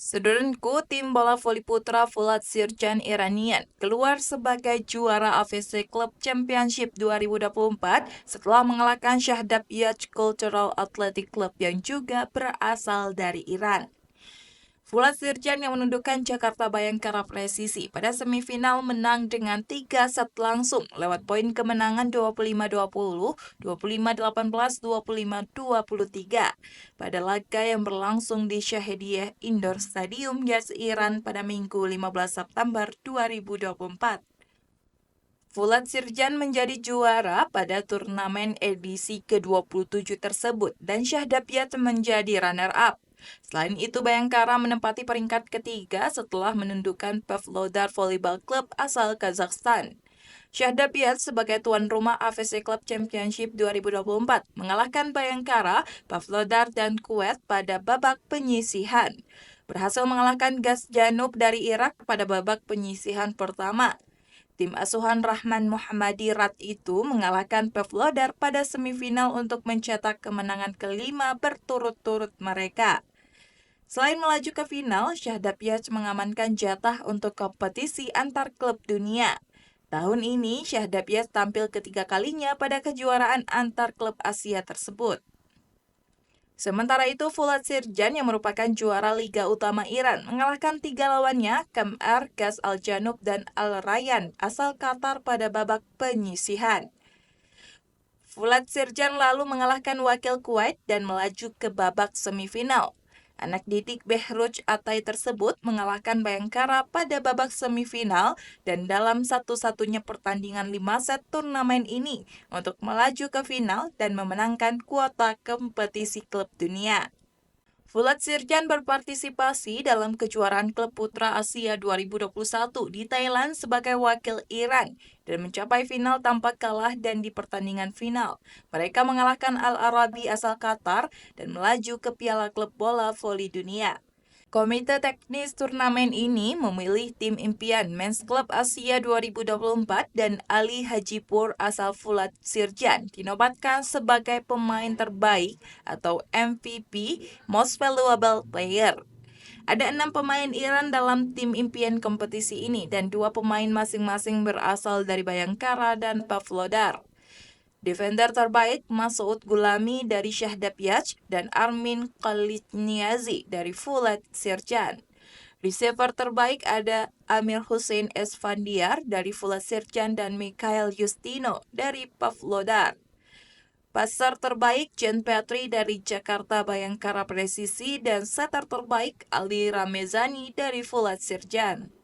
Saudaraku, tim bola voli putra Fulat Sirjan Iranian keluar sebagai juara AFC Club Championship 2024 setelah mengalahkan Shahdabyat Cultural Athletic Club yang juga berasal dari Iran. Fulat Sirjan yang menundukkan Jakarta Bayangkara Presisi pada semifinal menang dengan 3 set langsung lewat poin kemenangan 25-20, 25-18, 25-23 pada laga yang berlangsung di Shahidiyah Indoor Stadium Yas Iran pada Minggu 15 September 2024. Fulat Sirjan menjadi juara pada turnamen edisi ke-27 tersebut dan Shahdabyat menjadi runner-up. Selain itu, Bayangkara menempati peringkat ketiga setelah menundukkan Pavlodar Volleyball Club asal Kazakhstan. Shahdabyat sebagai tuan rumah AFC Club Championship 2024 mengalahkan Bayangkara, Pavlodar, dan Kuwait pada babak penyisihan. Berhasil mengalahkan Gas Janub dari Irak pada babak penyisihan pertama. Tim asuhan Rahman Muhammadi Rat itu mengalahkan Pavlodar pada semifinal untuk mencetak kemenangan kelima berturut-turut mereka. Selain melaju ke final, Shahdabyat mengamankan jatah untuk kompetisi antar klub dunia. Tahun ini, Shahdabyat tampil ketiga kalinya pada kejuaraan antar klub Asia tersebut. Sementara itu, Fulat Sirjan yang merupakan juara Liga Utama Iran mengalahkan 3 lawannya, KMR, Gas Al Janub, dan Al Rayyan asal Qatar pada babak penyisihan. Fulat Sirjan lalu mengalahkan wakil Kuwait dan melaju ke babak semifinal. Anak didik Behruj Atay tersebut mengalahkan Bayangkara pada babak semifinal dan dalam satu-satunya pertandingan 5 set turnamen ini untuk melaju ke final dan memenangkan kuota kompetisi klub dunia. Fulat Sirjan berpartisipasi dalam kejuaraan klub putra Asia 2021 di Thailand sebagai wakil Iran dan mencapai final tanpa kalah dan di pertandingan final. Mereka mengalahkan Al Arabi asal Qatar dan melaju ke Piala Klub Bola Voli Dunia. Komite teknis turnamen ini memilih tim impian Men's Club Asia 2024 dan Ali Hajipur asal Fulat Sirjan dinobatkan sebagai pemain terbaik atau MVP Most Valuable Player. Ada 6 pemain Iran dalam tim impian kompetisi ini dan 2 pemain masing-masing berasal dari Bayangkara dan Pavlodar. Defender terbaik Masoud Gulami dari Shahdabyat dan Armin Khalidniazi dari Fulat Sirjan. Receiver terbaik ada Amir Hussein Esfandiar dari Fulat Sirjan dan Mikhail Justino dari Pavlodar. Passer terbaik Jen Petri dari Jakarta Bayangkara Presisi dan setter terbaik Ali Ramezani dari Fulat Sirjan.